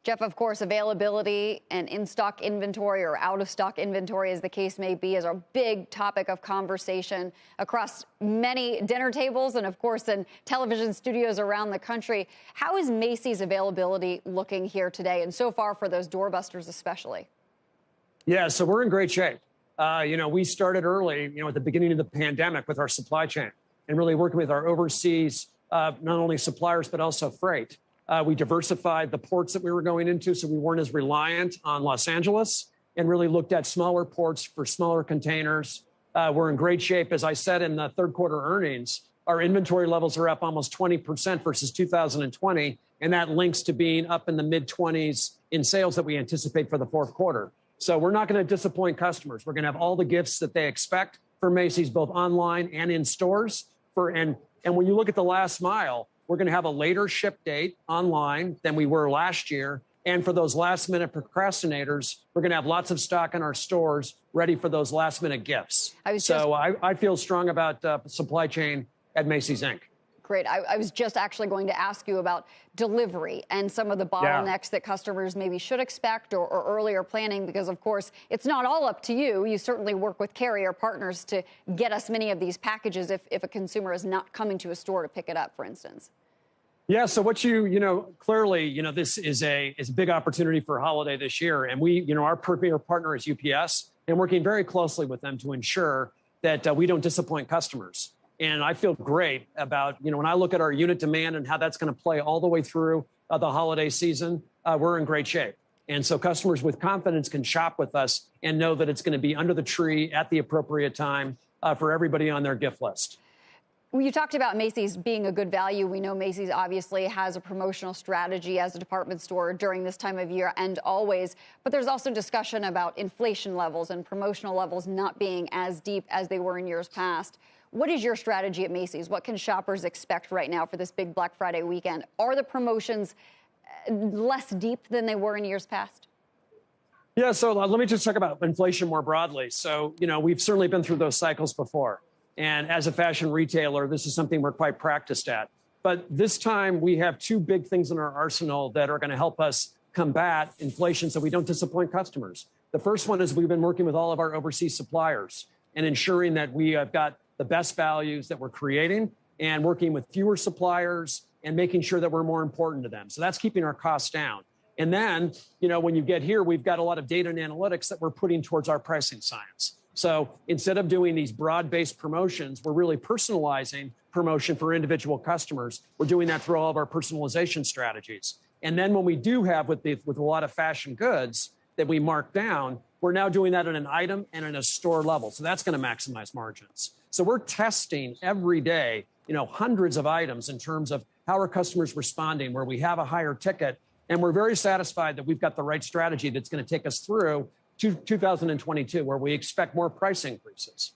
Jeff, of course, availability and in-stock inventory or out-of-stock inventory, as the case may be, is a big topic of conversation across many dinner tables and, of course, in television studios around the country. How is Macy's availability looking here today, and so far for those doorbusters especially? Yeah, so we're in great shape. We started early, at the beginning of the pandemic with our supply chain and really working with our overseas, not only suppliers, but also freight. We diversified the ports that we were going into so we weren't as reliant on Los Angeles and really looked at smaller ports for smaller containers. We're in great shape. As I said in the third quarter earnings, our inventory levels are up almost 20% versus 2020. And that links to being up in the mid-20s in sales that we anticipate for the fourth quarter. So we're not going to disappoint customers. We're going to have all the gifts that they expect from Macy's, both online and in stores. And when you look at the last mile, we're going to have a later ship date online than we were last year. And for those last minute procrastinators, we're going to have lots of stock in our stores ready for those last minute gifts. I feel strong about supply chain at Macy's, Inc. Great. I was just actually going to ask you about delivery and some of the bottlenecks that customers maybe should expect or earlier planning, because, of course, it's not all up to you. You certainly work with carrier partners to get us many of these packages if a consumer is not coming to a store to pick it up, for instance. Yeah. So what clearly, this is a big opportunity for holiday this year. And our premier partner is UPS, and working very closely with them to ensure that we don't disappoint customers. And I feel great about, when I look at our unit demand and how that's going to play all the way through the holiday season, we're in great shape. And so customers with confidence can shop with us and know that it's going to be under the tree at the appropriate time for everybody on their gift list. Well, you talked about Macy's being a good value. We know Macy's obviously has a promotional strategy as a department store during this time of year and always. But there's also discussion about inflation levels and promotional levels not being as deep as they were in years past. What is your strategy at Macy's? What can shoppers expect right now for this big Black Friday weekend? Are the promotions less deep than they were in years past? Yeah, so let me just talk about inflation more broadly. So, we've certainly been through those cycles before. And as a fashion retailer, this is something we're quite practiced at. But this time, we have two big things in our arsenal that are going to help us combat inflation so we don't disappoint customers. The first one is we've been working with all of our overseas suppliers and ensuring that we have got the best values that we're creating and working with fewer suppliers and making sure that we're more important to them. So that's keeping our costs down. And then, when you get here, we've got a lot of data and analytics that we're putting towards our pricing science. So instead of doing these broad-based promotions, we're really personalizing promotion for individual customers. We're doing that through all of our personalization strategies. And then when we do have with a lot of fashion goods that we mark down, we're now doing that at an item and at a store level. So that's going to maximize margins. So we're testing every day, hundreds of items in terms of how are customers responding, where we have a higher ticket. And we're very satisfied that we've got the right strategy that's going to take us through to 2022, where we expect more price increases.